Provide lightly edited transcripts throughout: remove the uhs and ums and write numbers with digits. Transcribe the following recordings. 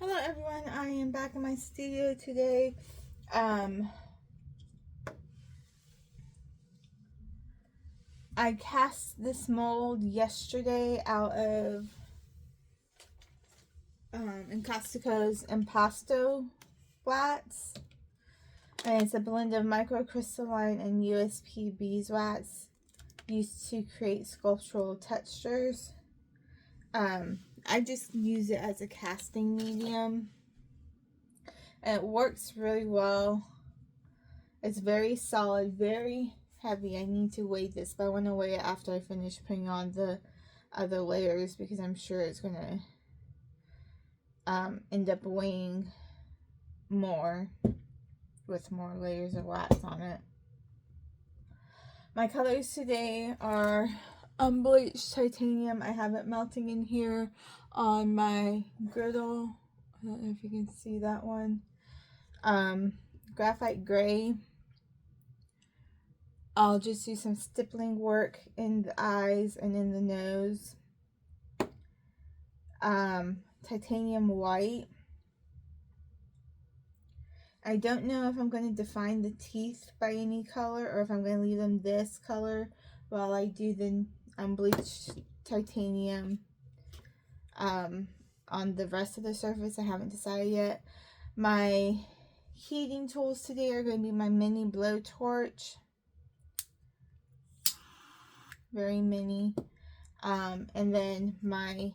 Hello everyone, I am back in my studio today. I cast this mold yesterday out of Encastico's Impasto Flats. And it's a blend of microcrystalline and USP beeswax used to create sculptural textures. I just use it as a casting medium. And it works really well. It's very solid, very heavy. I need to weigh this, but I want to weigh it after I finish putting on the other layers because I'm sure it's going to end up weighing more with more layers of wax on it. My colors today are unbleached titanium. I have it melting in here on my griddle. I don't know if you can see that one. Graphite gray. I'll just do some stippling work in the eyes and in the nose. Titanium white. I don't know if I'm going to define the teeth by any color or if I'm going to leave them this color while I do the unbleached titanium on the rest of the surface. I haven't decided yet. My heating tools today are going to be my mini blowtorch. Very mini. And then my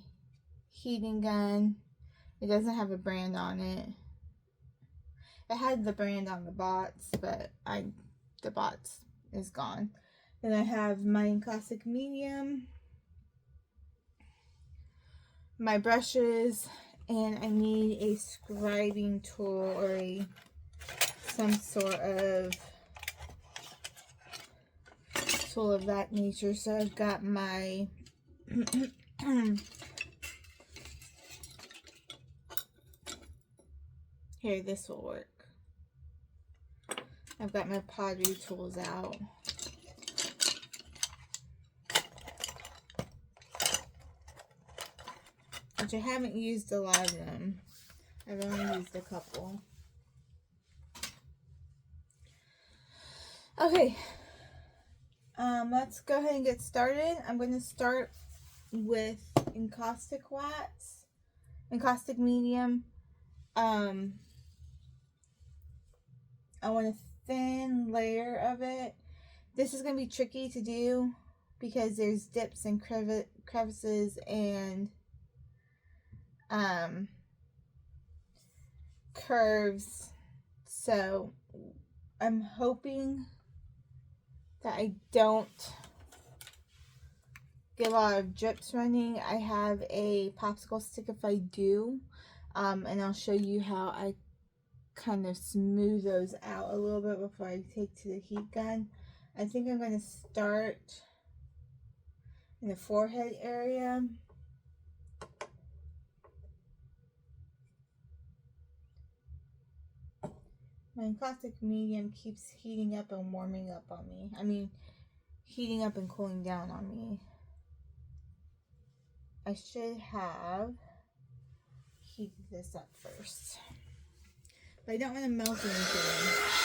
heating gun. It doesn't have a brand on it. It had the brand on the box, but the box is gone. Then I have my classic medium, my brushes, and I need a scribing tool or some sort of tool of that nature. So I've got my here, this will work. I've got my pottery tools out. Which I haven't used a lot of them. I've only used a couple. Okay. Let's go ahead and get started. I'm going to start with encaustic medium. I want a thin layer of it. This is going to be tricky to do because there's dips and crevices and curves. So I'm hoping that I don't get a lot of drips running. I have a popsicle stick if I do, and I'll show you how I kind of smooth those out a little bit before I take to the heat gun. I think I'm going to start in the forehead area. My classic medium keeps heating up and warming up on me. I mean, heating up and cooling down on me. I should have heated this up first. But I don't want to melt anything.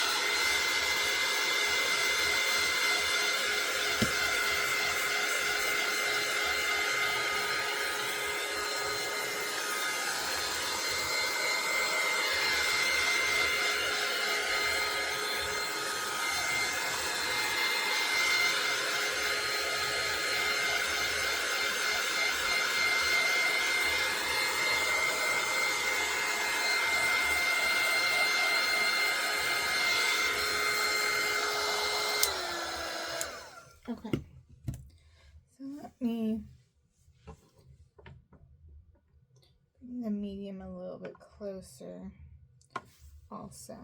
Okay, so let me bring the medium a little bit closer also.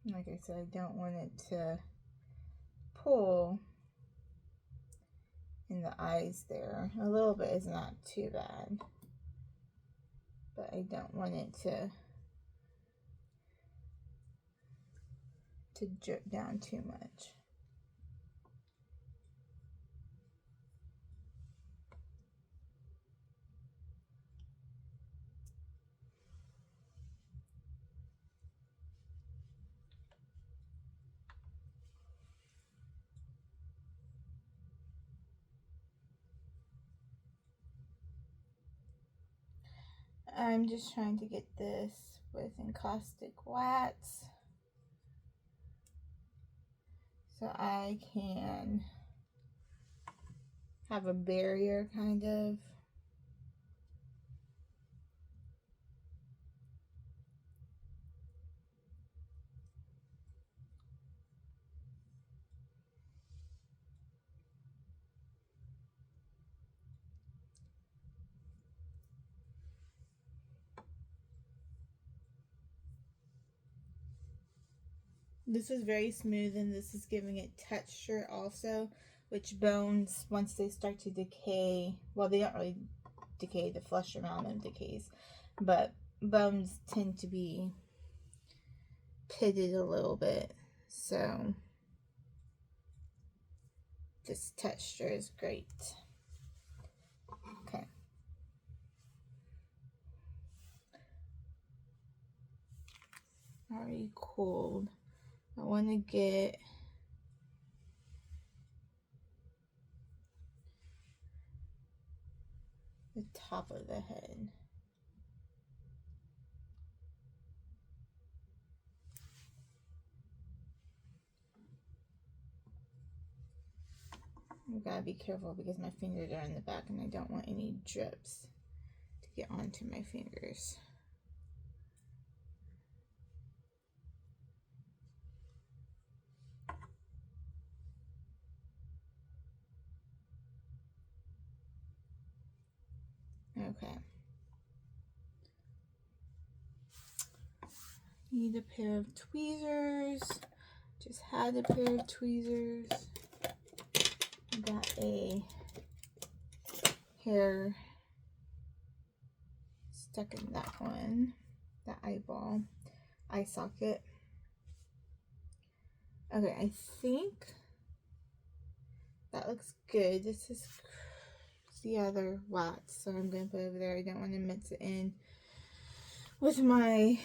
Like I said, I don't want it to pull in the eyes there. A little bit is not too bad, but I don't want it to drip down too much. I'm just trying to get this with encaustic wax so I can have a barrier kind of. This is very smooth, and this is giving it texture also, which bones, once they start to decay, well, they don't really decay, the flesh around them decays, but bones tend to be pitted a little bit, so this texture is great. Okay. Already cooled. I want to get the top of the head. I've got to be careful because my fingers are in the back and I don't want any drips to get onto my fingers. Okay. Need a pair of tweezers. Just had a pair of tweezers. Got a hair stuck in that one, that eyeball, eye socket. Okay, I think that looks good. This is the other wax, so I'm going to put it over there. I don't want to mix it in with my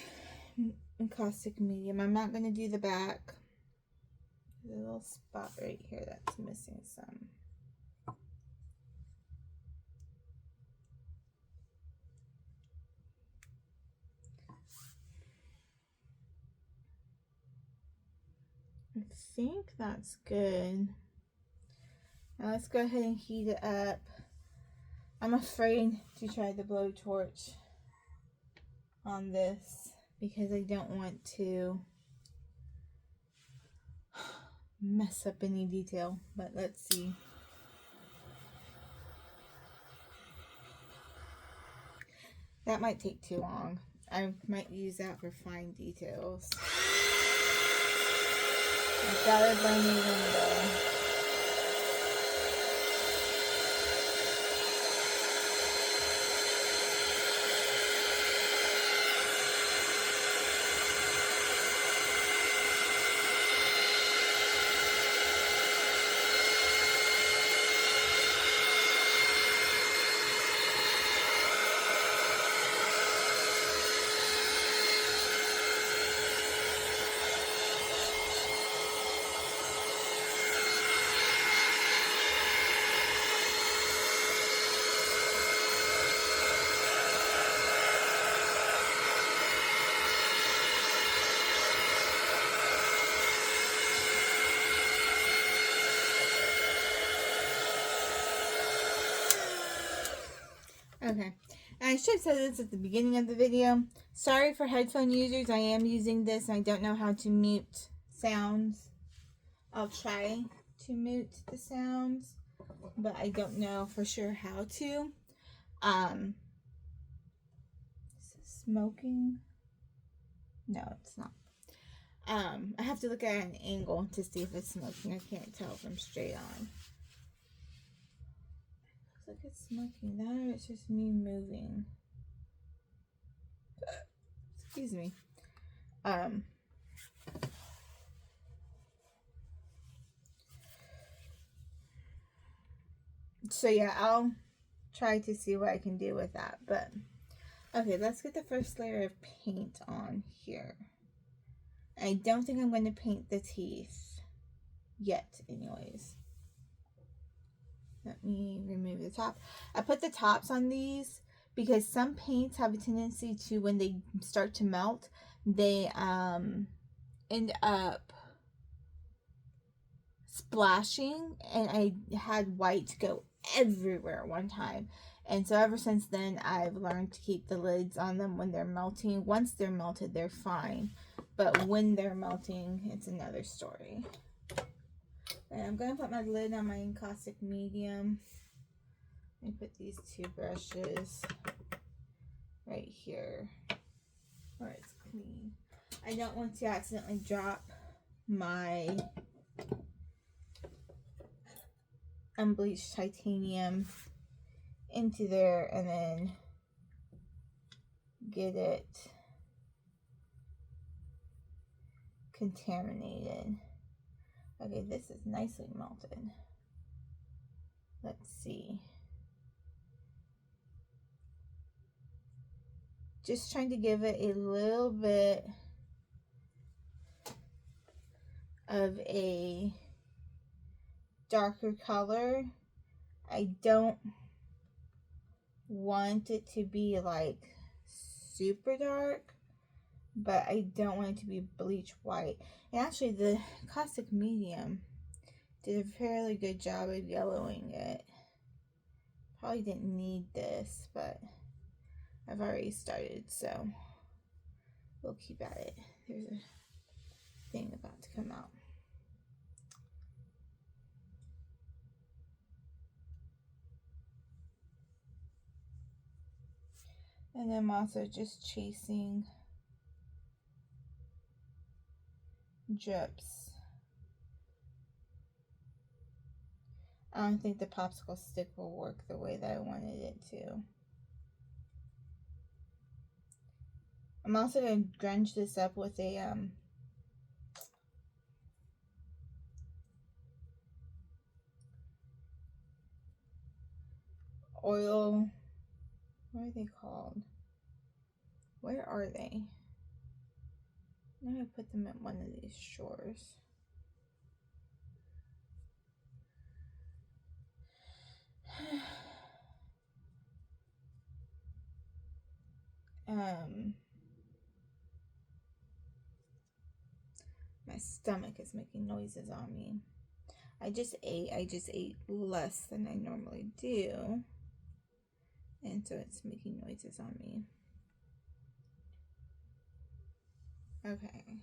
encaustic medium. I'm not going to do the back. There's a little spot right here that's missing some. I think that's good. Now let's go ahead and heat it up. I'm afraid to try the blowtorch on this because I don't want to mess up any detail, but let's see. That might take too long. I might use that for fine details. I've got it by my window. Okay, and I should have said this at the beginning of the video. Sorry for headphone users, I am using this and I don't know how to mute sounds. I'll try to mute the sounds, but I don't know for sure how to. Is it smoking? No, it's not. I have to look at an angle to see if it's smoking. I can't tell if I'm straight on. Looks like it's smoking. That or it's just me moving. Excuse me. So yeah, I'll try to see what I can do with that. But okay, let's get the first layer of paint on here. I don't think I'm going to paint the teeth yet anyways. Let me remove the top. I put the tops on these because some paints have a tendency to, when they start to melt, they end up splashing, and I had white go everywhere one time. And so ever since then, I've learned to keep the lids on them when they're melting. Once they're melted, they're fine, but when they're melting, it's another story. And I'm going to put my lid on my encaustic medium. Let me put these two brushes right here where it's clean. I don't want to accidentally drop my unbleached titanium into there and then get it contaminated. Okay, this is nicely melted. Let's see. Just trying to give it a little bit of a darker color. I don't want it to be like super dark, but I don't want it to be bleach white. And actually the caustic medium did a fairly good job of yellowing it. Probably didn't need this, but I've already started, so we'll keep at it. There's a thing about to come out. And I'm also just chasing drips. I don't think the popsicle stick will work the way that I wanted it to. I'm also going to grunge this up with a oil. What are they called? Where are they? I'm going to put them at one of these shores. My stomach is making noises on me. I just ate less than I normally do, and so it's making noises on me. Okay.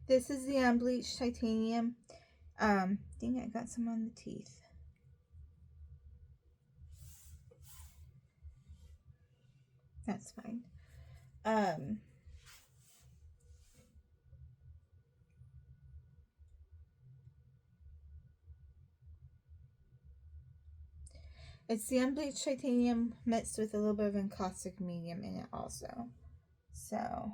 This is the unbleached titanium. Dang, I got some on the teeth. That's fine. It's the unbleached titanium mixed with a little bit of encaustic medium in it also. So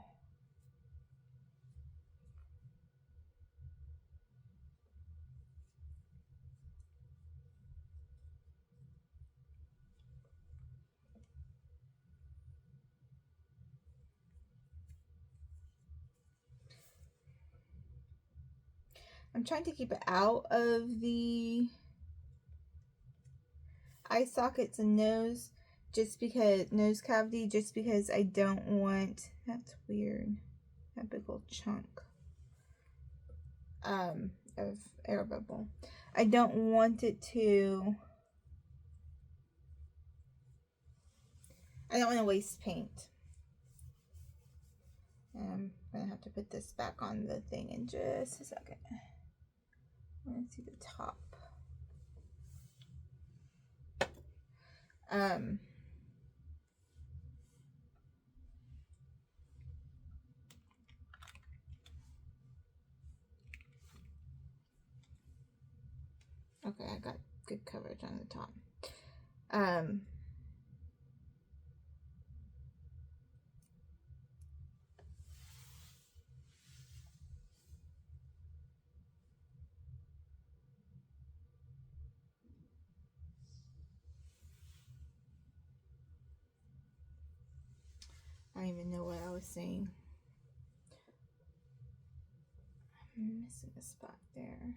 I'm trying to keep it out of the eye sockets and nose, nose cavity, just because I don't want, that's weird, that big old chunk of air bubble. I don't want it to, I don't want to waste paint. I'm gonna have to put this back on the thing in just a second. I want to see the top. Okay, I got good coverage on the top. I don't even know what I was saying. I'm missing a spot there.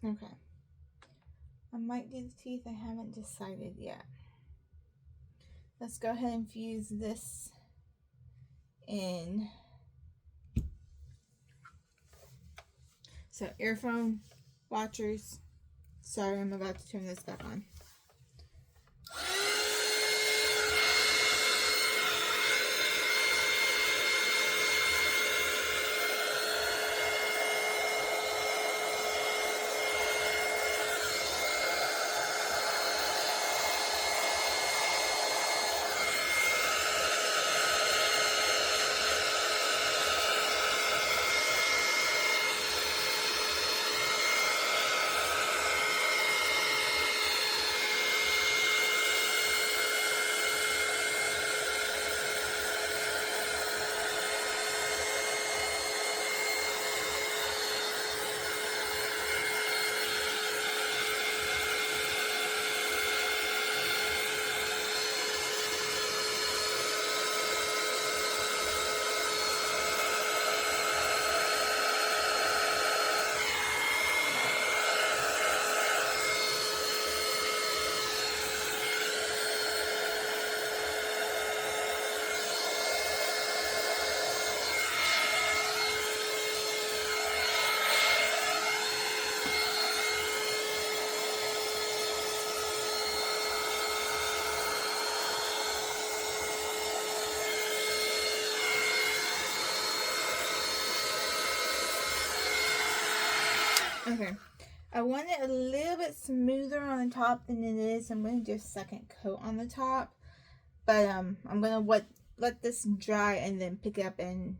Okay. I might do the teeth. I haven't decided yet. Let's go ahead and fuse this in. So earphone watchers. Sorry, I'm about to turn this back on. Okay, I want it a little bit smoother on the top than it is. I'm going to do a second coat on the top, but I'm going to let this dry and then pick it up and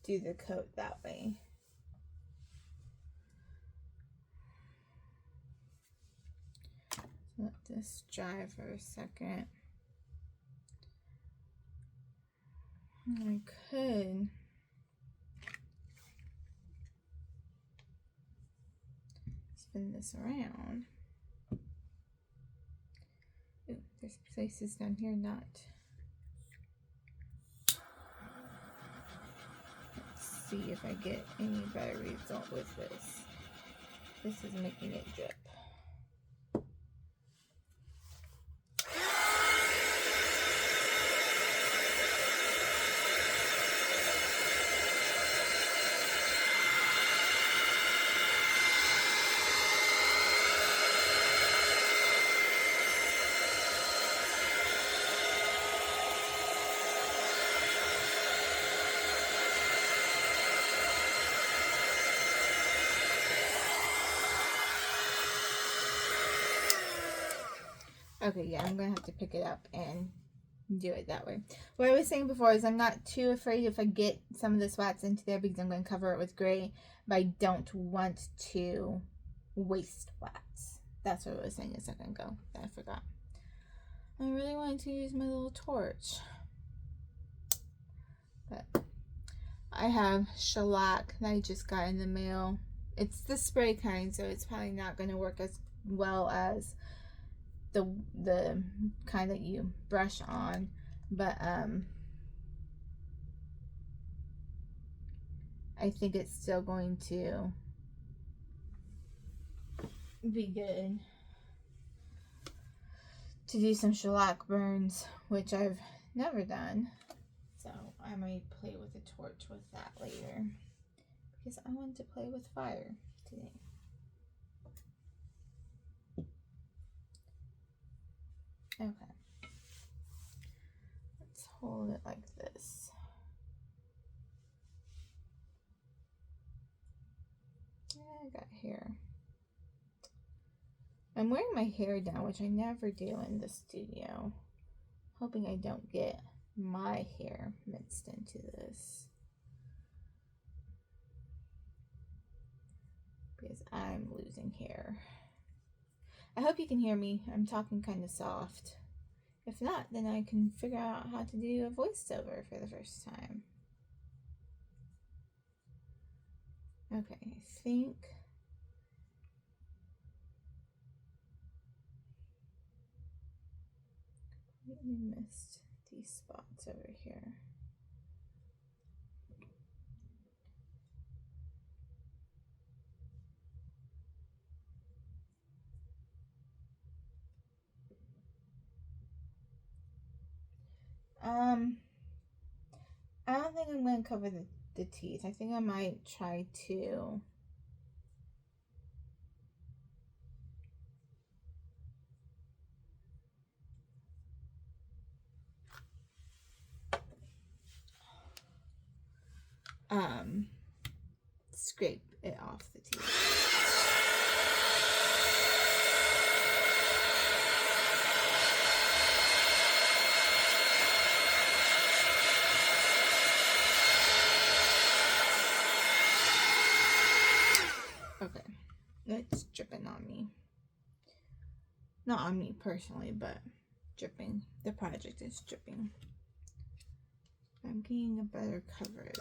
do the coat that way. Let this dry for a second. I could spin this around. Ooh, there's places down here not. Let's see if I get any better result with this. This is making it drip. Okay, yeah, I'm going to have to pick it up and do it that way. What I was saying before is I'm not too afraid if I get some of this wax into there because I'm going to cover it with gray, but I don't want to waste wax. That's what I was saying a second ago that I forgot. I really wanted to use my little torch, but I have shellac that I just got in the mail. It's the spray kind, so it's probably not going to work as well as the kind that you brush on, but I think it's still going to be good to do some shellac burns, which I've never done, so I might play with a torch with that later because I want to play with fire today. Okay, let's hold it like this. I got hair. I'm wearing my hair down, which I never do in the studio, hoping I don't get my hair mixed into this. I'm losing hair. I hope you can hear me. I'm talking kind of soft. If not, then I can figure out how to do a voiceover for the first time. Okay, I think completely missed these spots over here. I don't think I'm going to cover the teeth. I think I might try to scrape it off the teeth. Okay, it's dripping on me. Not on me personally, but dripping. The project is dripping. I'm getting a better coverage.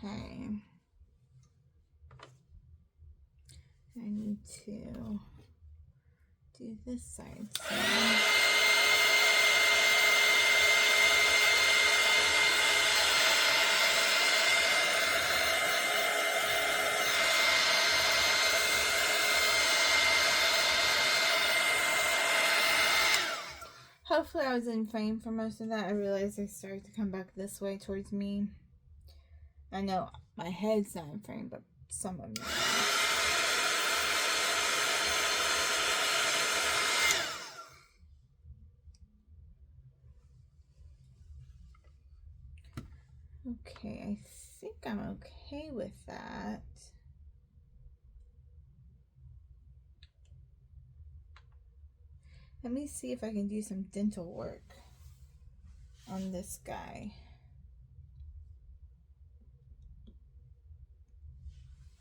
Okay. I need to do this side. Hopefully I was in frame for most of that. I realized I started to come back this way towards me. I know my head's not in frame, but some of me. Okay, I think I'm okay with that. Let me see if I can do some dental work on this guy.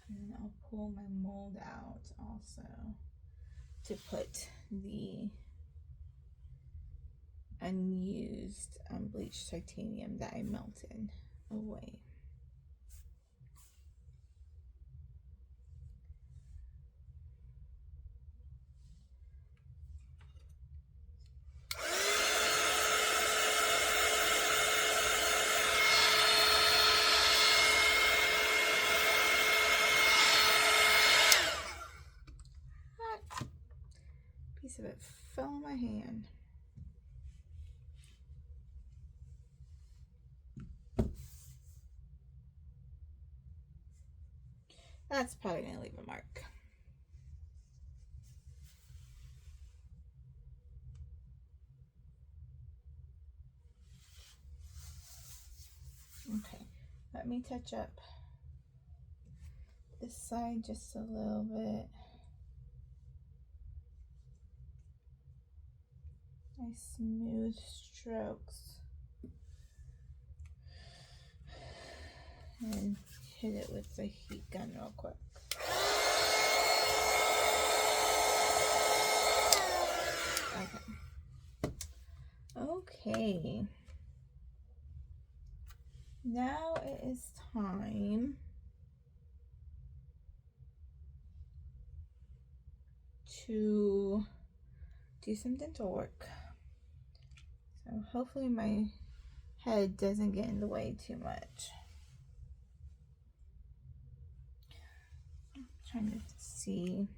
And I'll pull my mold out also to put the unused bleached titanium that I melted away. Piece of it fell on my hand. That's probably gonna leave a mark. Okay, let me touch up this side just a little bit. Nice smooth strokes. And hit it with the heat gun real quick. Okay. Now it is time to do some dental work. So hopefully my head doesn't get in the way too much. I'm trying to see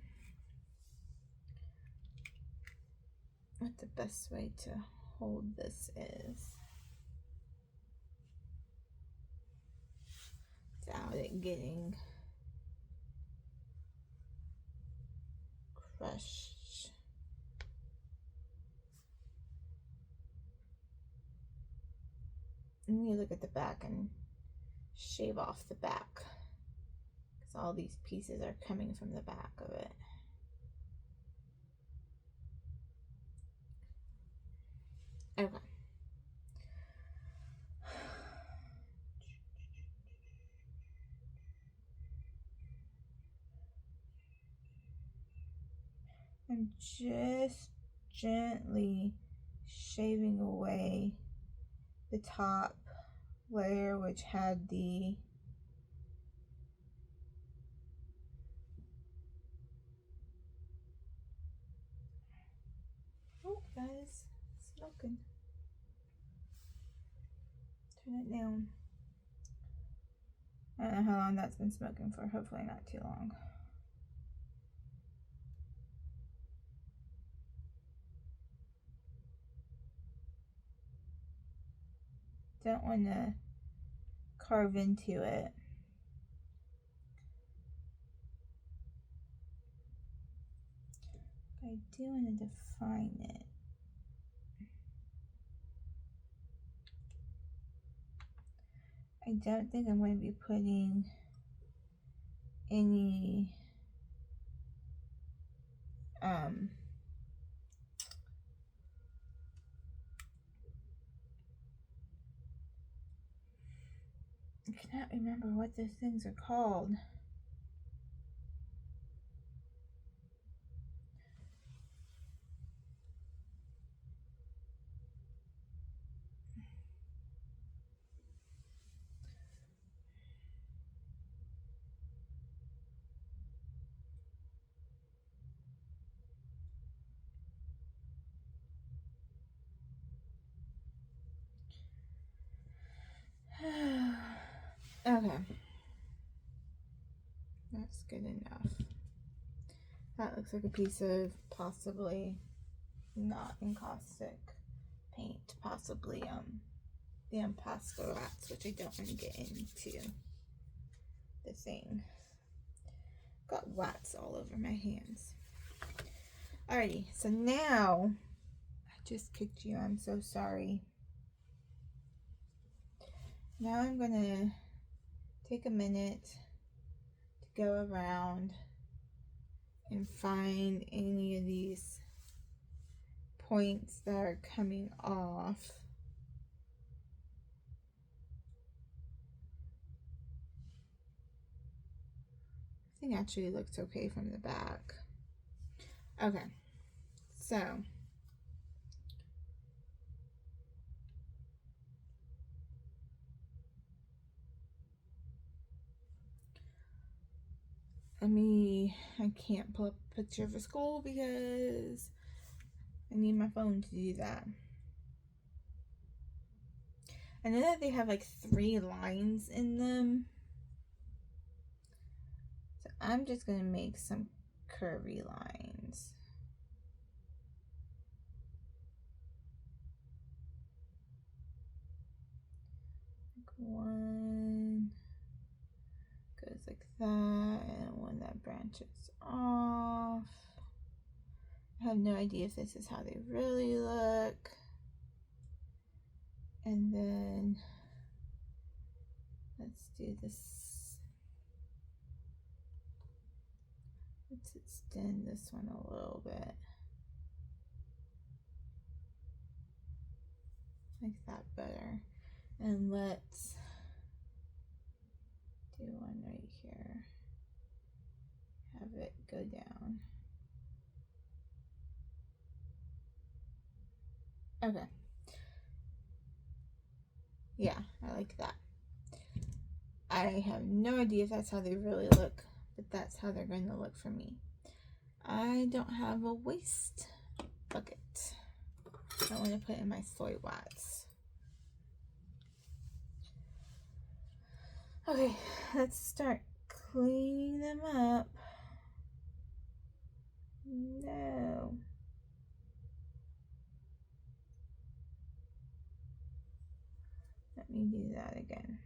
what the best way to hold this is without it getting crushed. Let me look at the back and shave off the back because all these pieces are coming from the back of it. Okay. I'm just gently shaving away the top layer, which had the oh guys, it's smoking. Turn it down. I don't know how long that's been smoking for, hopefully not too long. Don't want to carve into it. I do want to define it. I don't think I'm going to be putting any I cannot remember what those things are called. Okay. That's good enough. That looks like a piece of possibly not encaustic paint, possibly the impasto wax, which I don't want to get into the thing. Got wax all over my hands. Alrighty, so now I just kicked you, I'm so sorry. Now I'm gonna take a minute to go around and find any of these points that are coming off. I think actually looks okay from the back. Okay, so I can't pull up a picture of a skull because I need my phone to do that. I know that they have like 3 lines in them. So I'm just gonna make some curvy lines. Like one goes like that, and one that branches off. I have no idea if this is how they really look. And then let's do this. Let's extend this one a little bit. Like that better. And let's do one right here. Have it go down. Okay. Yeah, I like that. I have no idea if that's how they really look, but that's how they're going to look for me. I don't have a waste bucket. I want to put in my soy wax. Okay, let's start cleaning them up. No. Let me do that again.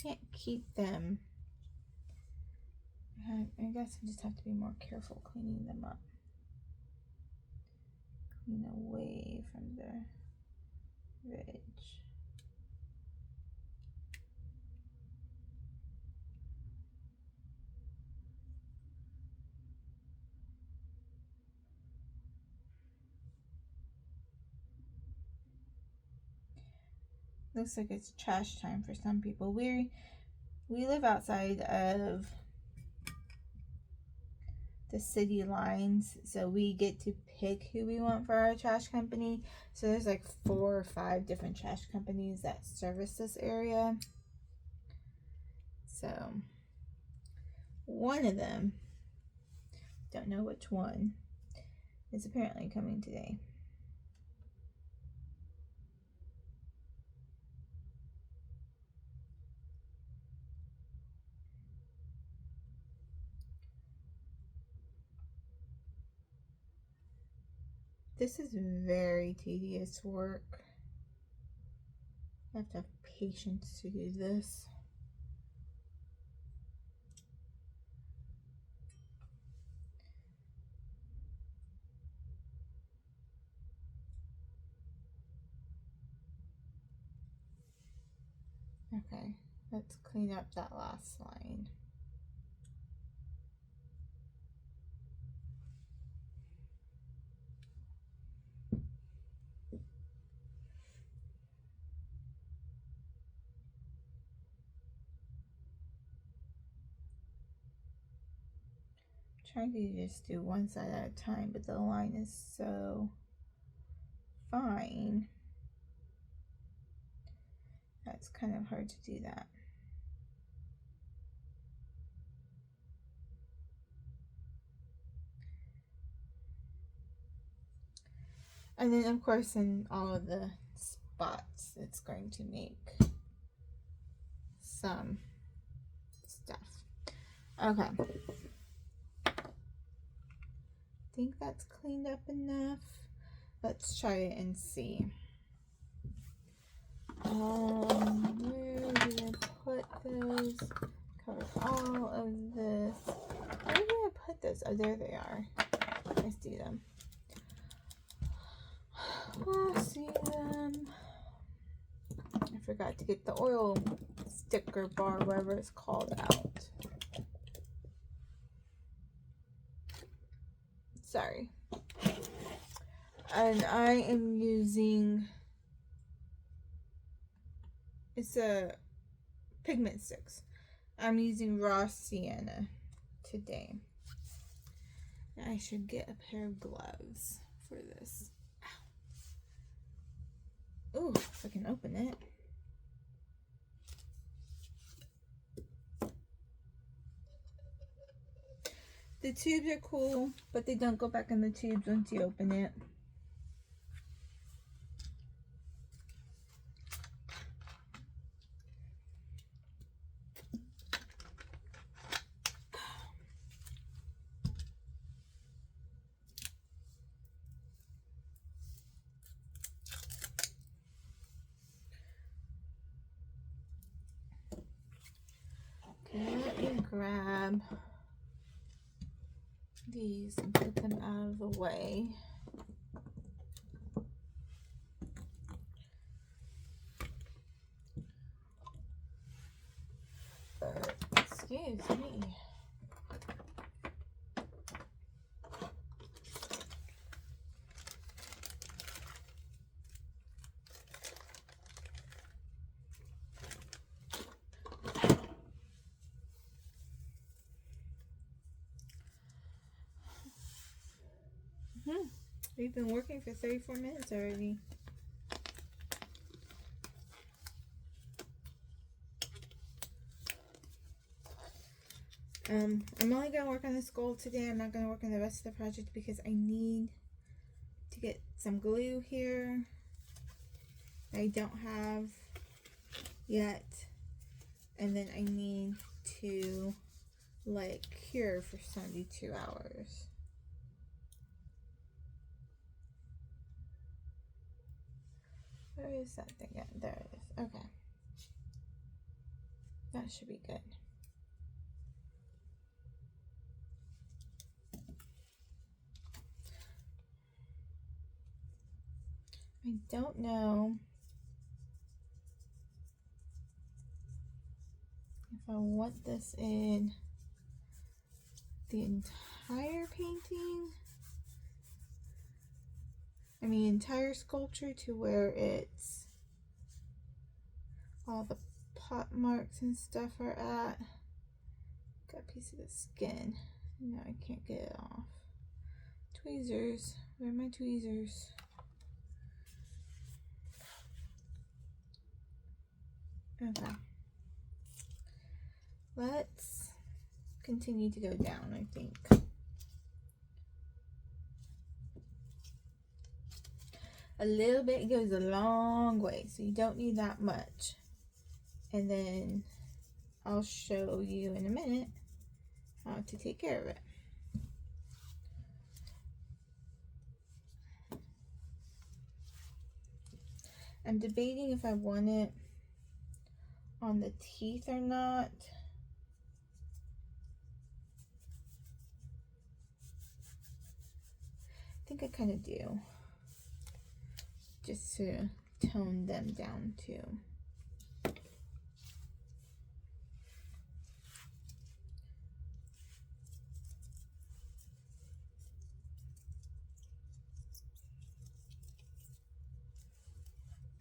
Can't keep them. I guess I just have to be more careful cleaning them up. Clean away from the ridge. Looks like it's trash time for some people. We live outside of the city lines, so we get to pick who we want for our trash company. So there's like 4 or 5 different trash companies that service this area. So one of them, don't know which one, is apparently coming today. This is very tedious work. I have to have patience to do this. Okay, let's clean up that last line. Trying to just do one side at a time, but the line is so fine. That's kind of hard to do that. And then of course in all of the spots it's going to make some stuff. Okay. I think that's cleaned up enough. Let's try it and see. Where did I put those? Cover all of this. Where did I put this? Oh, there they are. I see them. I see them. I forgot to get the oil sticker bar, whatever it's called, out. Sorry. And I am using, it's a pigment sticks. I'm using raw sienna today. I should get a pair of gloves for this. Oh, if I can open it. The tubes are cool, but they don't go back in the tubes once you open it. Okay, let me grab these and put them out of the way. Excuse me. We've been working for 34 minutes already. I'm only going to work on this gold today. I'm not going to work on the rest of the project because I need to get some glue here I don't have yet. And then I need to let cure for 72 hours. Where is that thing at? There it is. Okay. That should be good. I don't know if I want this in the entire painting. I mean, entire sculpture to where it's all the pot marks and stuff are at. Got a piece of the skin. No, I can't get it off. Tweezers. Where are my tweezers? Okay. Let's continue to go down, I think. A little bit goes a long way, so you don't need that much. And then I'll show you in a minute how to take care of it. I'm debating if I want it on the teeth or not. I think I kind of do, just to tone them down too.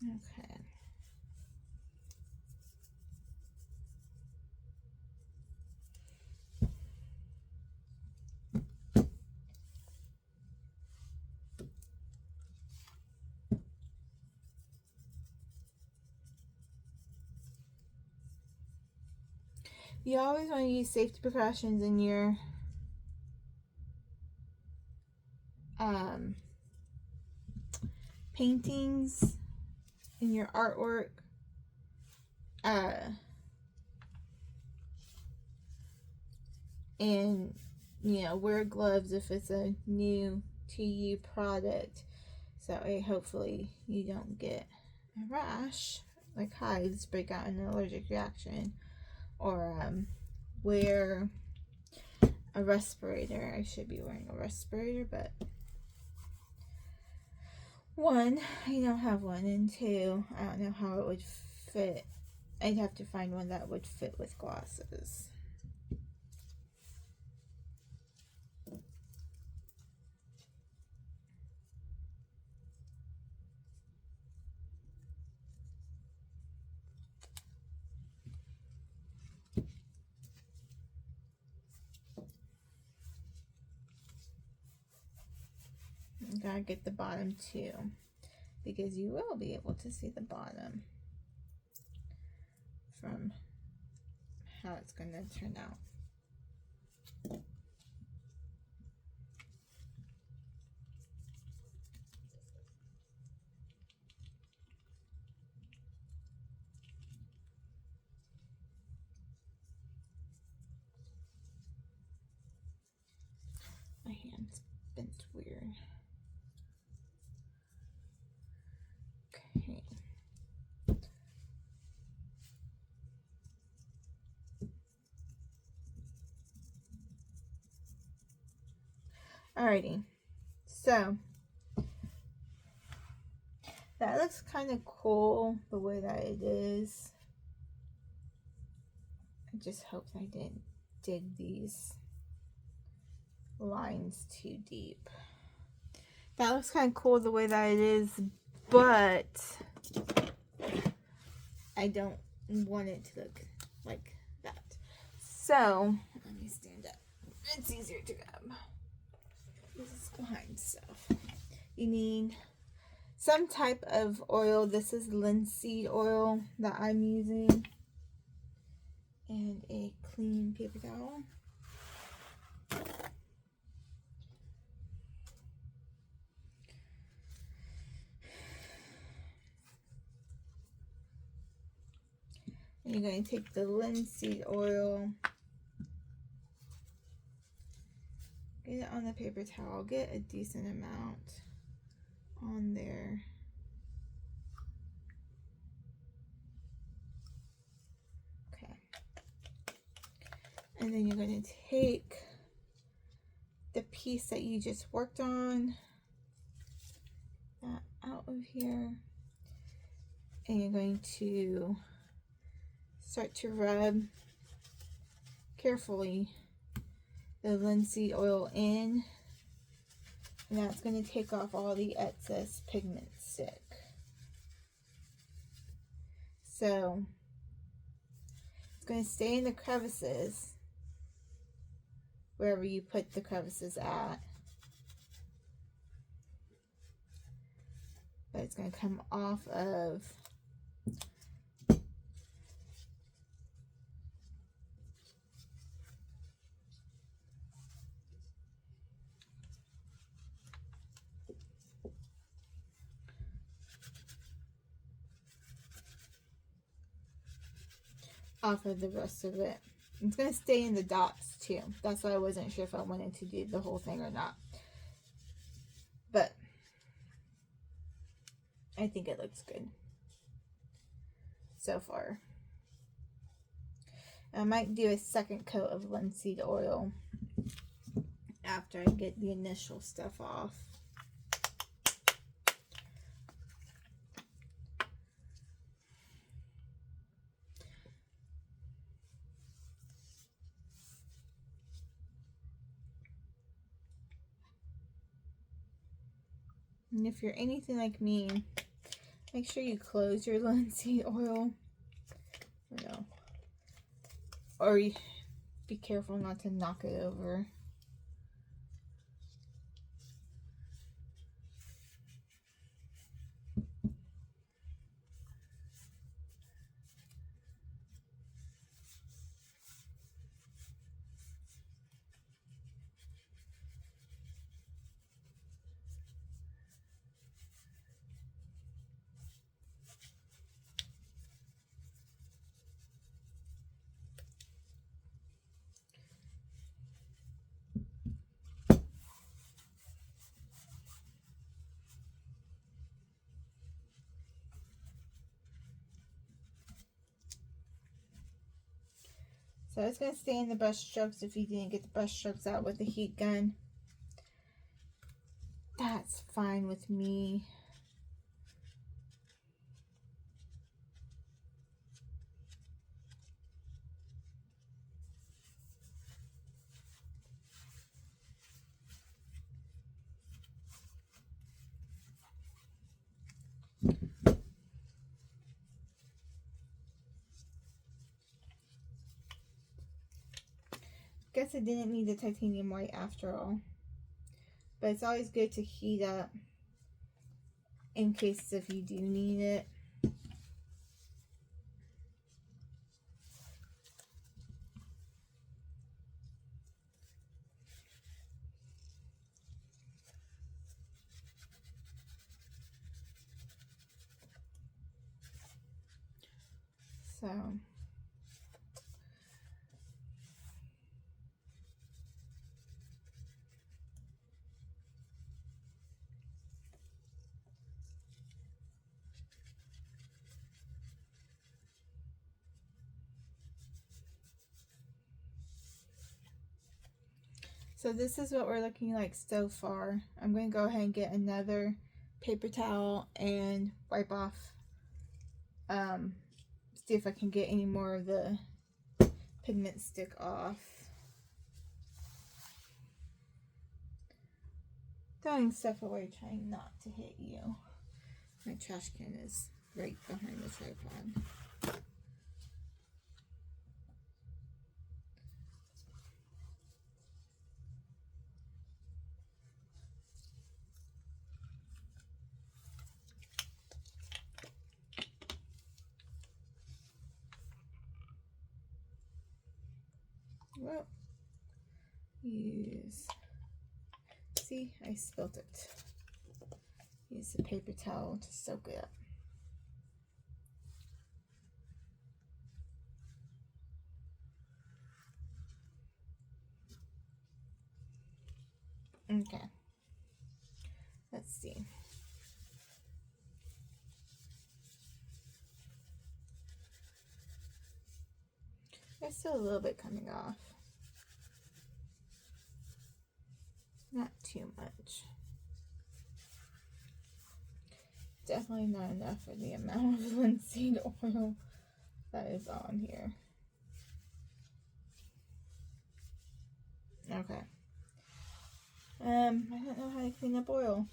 Okay. You always want to use safety precautions in your paintings, in your artwork. And you know, wear gloves if it's a new to you product, so hopefully you don't get a rash, like hives break out in an allergic reaction, or wear a respirator. I should be wearing a respirator, but one, I don't have one, and two, I don't know how it would fit. I'd have to find one that would fit with glasses. Gotta get the bottom too, because you will be able to see the bottom from how it's going to turn out. My hand's bent weird. Okay. Alrighty, so that looks kind of cool the way that it is. I just hope I didn't dig these lines too deep. That looks kind of cool the way that it is, but I don't want it to look like that. So let me stand up. It's easier to grab. This is behind stuff. You need some type of oil. This is linseed oil that I'm using, and a clean paper towel. And you're going to take the linseed oil, get it on the paper towel, get a decent amount on there. Okay. And then you're going to take the piece that you just worked on, that out of here, and you're going to start to rub carefully the linseed oil in, and that's going to take off all the excess pigment stick. So it's going to stay in the crevices, wherever you put the crevices at, but it's going to come off of the rest of it. It's going to stay in the dots too. That's why I wasn't sure if I wanted to do the whole thing or not. But I think it looks good so far. I might do a second coat of linseed oil after I get the initial stuff off. And if you're anything like me, make sure you close your linseed oil. Or be careful not to knock it over. So it's going to stay in the brush strokes if you didn't get the brush strokes out with the heat gun. That's fine with me. Guess I didn't need the titanium white after all. But it's always good to heat up in case if you do need it. So this is what we're looking like so far. I'm going to go ahead and get another paper towel and wipe off, see if I can get any more of the pigment stick off. Throwing stuff away, trying not to hit you. My trash can is right behind the tripod. Well, see, I spilled it. Use the paper towel to soak it up. Okay, let's see. There's still a little bit coming off. Not too much. Definitely not enough for the amount of linseed oil that is on here. Okay. I don't know how to clean up oil.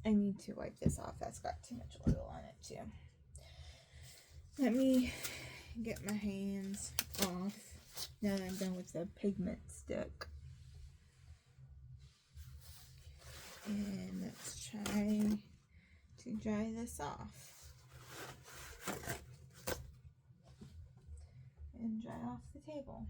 I need to wipe this off. That's got too much oil on it too. Let me get my hands off now that I'm done with the pigment stick. And let's try to dry this off. And dry off the table.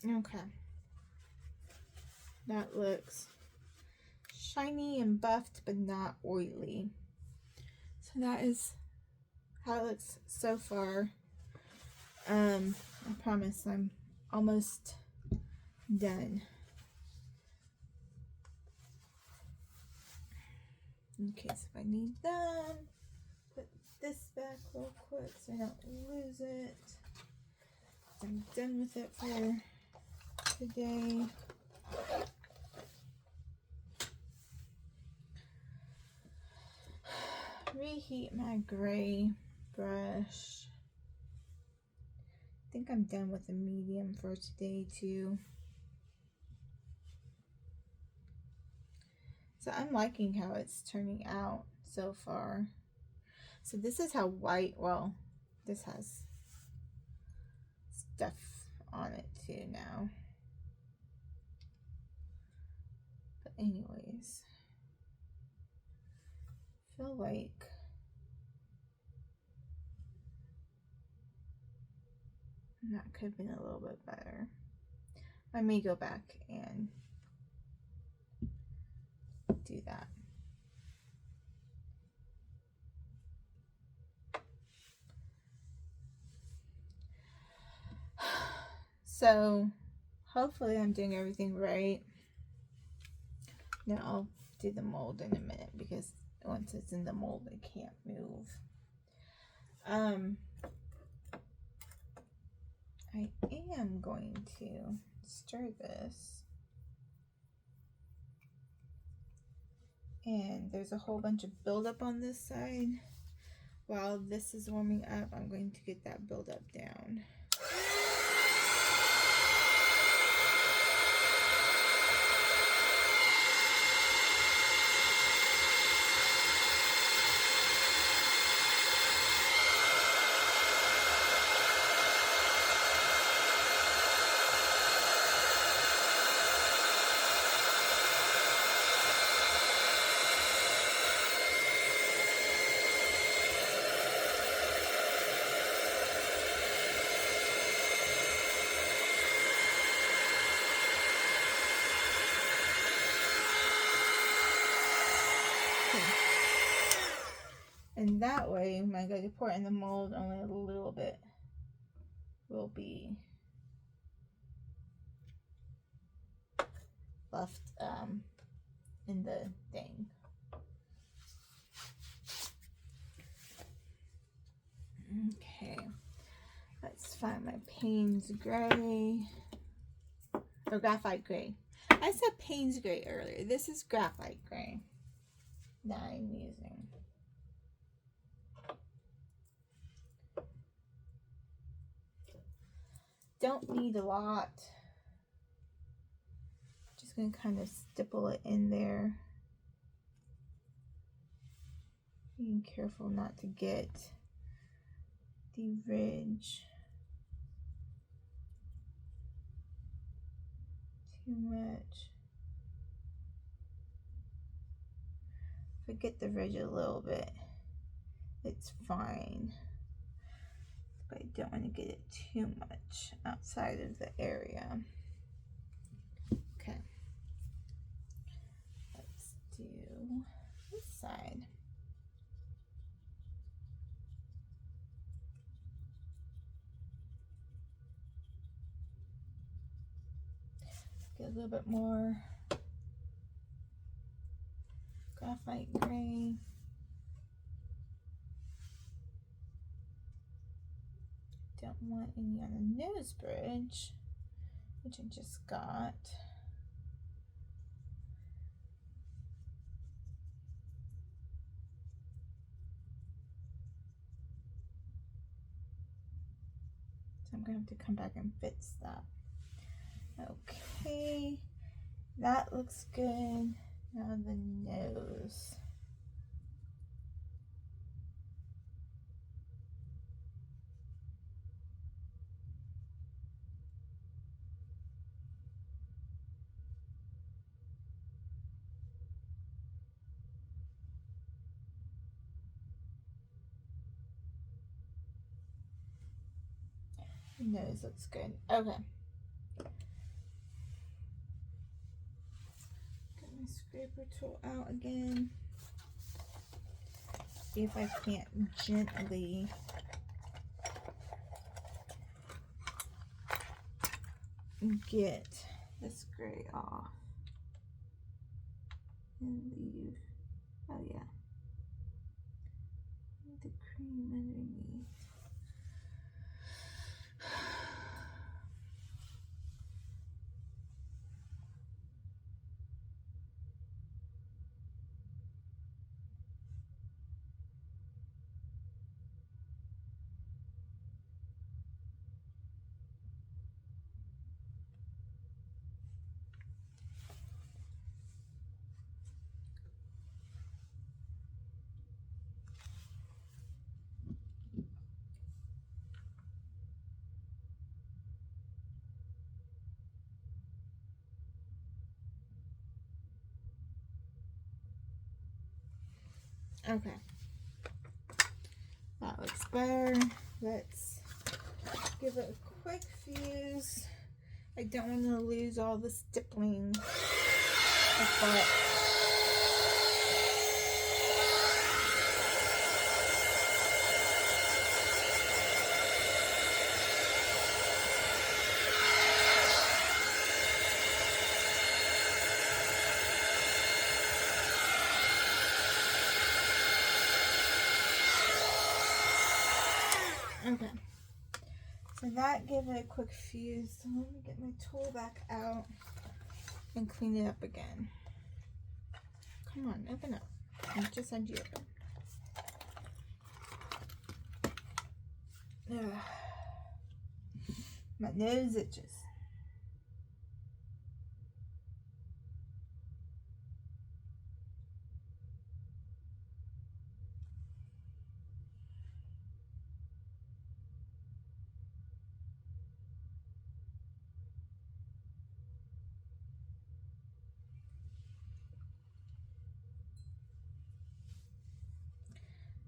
Okay. That looks shiny and buffed, but not oily. So that is how it looks so far. I promise I'm almost done. Okay, so if I need them, put this back real quick so I don't lose it. I'm done with it for today. Reheat my gray brush. I think I'm done with the medium for today too. So I'm liking how it's turning out so far. So this is how white, well, this has stuff on it too now. But anyways, I feel like that could have been a little bit better. I may go back and do that. So hopefully I'm doing everything right. Now I'll do the mold in a minute because once it's in the mold it can't move. I am going to stir this. And there's a whole bunch of buildup on this side. While this is warming up, I'm going to get that buildup down. And that way, when I go to pour it in the mold, only a little bit will be left in the thing. Okay, let's find my Payne's Gray, or Graphite Gray. I said Payne's Gray earlier. This is Graphite Gray that I'm using. Don't need a lot. Just gonna kind of stipple it in there. Being careful not to get the ridge too much. If I get the ridge a little bit, it's fine. but I don't want to get it too much outside of the area. Okay, let's do this side. Get a little bit more graphite gray. Don't want any on the nose bridge, which I just got. So I'm gonna have to come back and fix that. Okay, that looks good. Now the nose. Nose looks good. Okay. Get my scraper tool out again. See if I can't gently get this gray off and leave. Oh yeah. The cream underneath. Okay, that looks better. Let's give it a quick fuse. I don't want to lose all the stippling. Okay, so that gave it a quick fuse. So let me get my tool back out and clean it up again. Come on, open up. I just said you open. Ugh. My nose itches.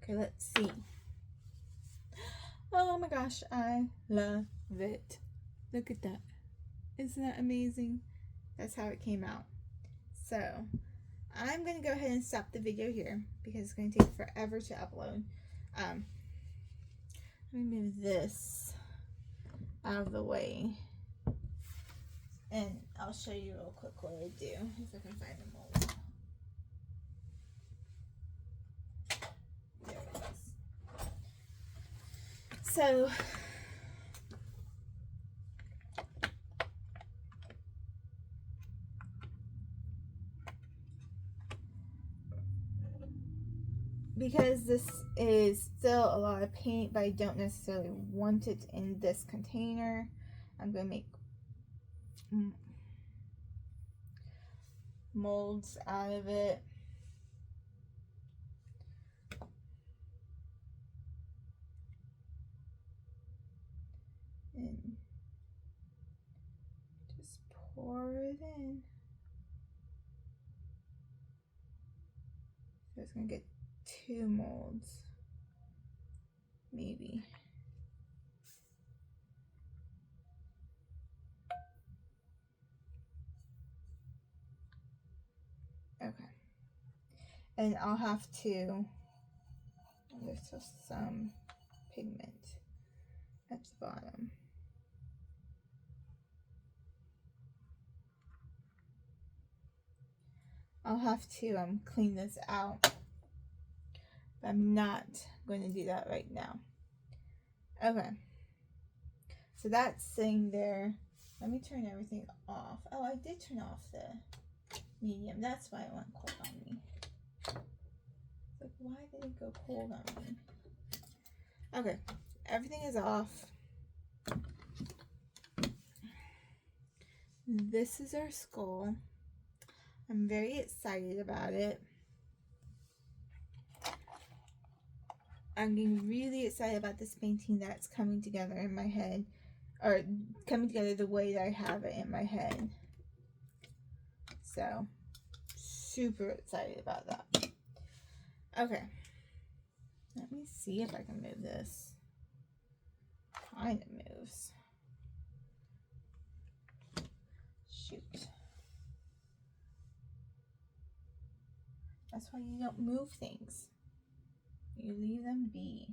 Okay, let's see. Oh my gosh, I love it. Look at that. Isn't that amazing? That's how it came out. So, I'm going to go ahead and stop the video here because it's going to take forever to upload. Let me move this out of the way. And I'll show you real quick what I do if I can find the mold. There it is. So, because this is still a lot of paint, but I don't necessarily want it in this container, I'm going to make molds out of it. And just pour it in. So it's going to get 2 molds, maybe. And I'll have to, there's still some pigment at the bottom. I'll have to clean this out, but I'm not going to do that right now. Okay, so that's sitting there. Let me turn everything off. Oh, I did turn off the medium. That's why it went cold on me. Like, why did it go cold on me? Okay, everything is off. This is our skull. I'm very excited about it. I'm getting really excited about this painting that's coming together in my head, or coming together the way that I have it in my head. So, super excited about that. Okay, let me see if I can move this. Kind of moves. Shoot. That's why you don't move things. You leave them be.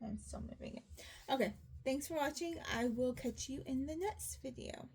I'm still moving it. Okay, thanks for watching. I will catch you in the next video.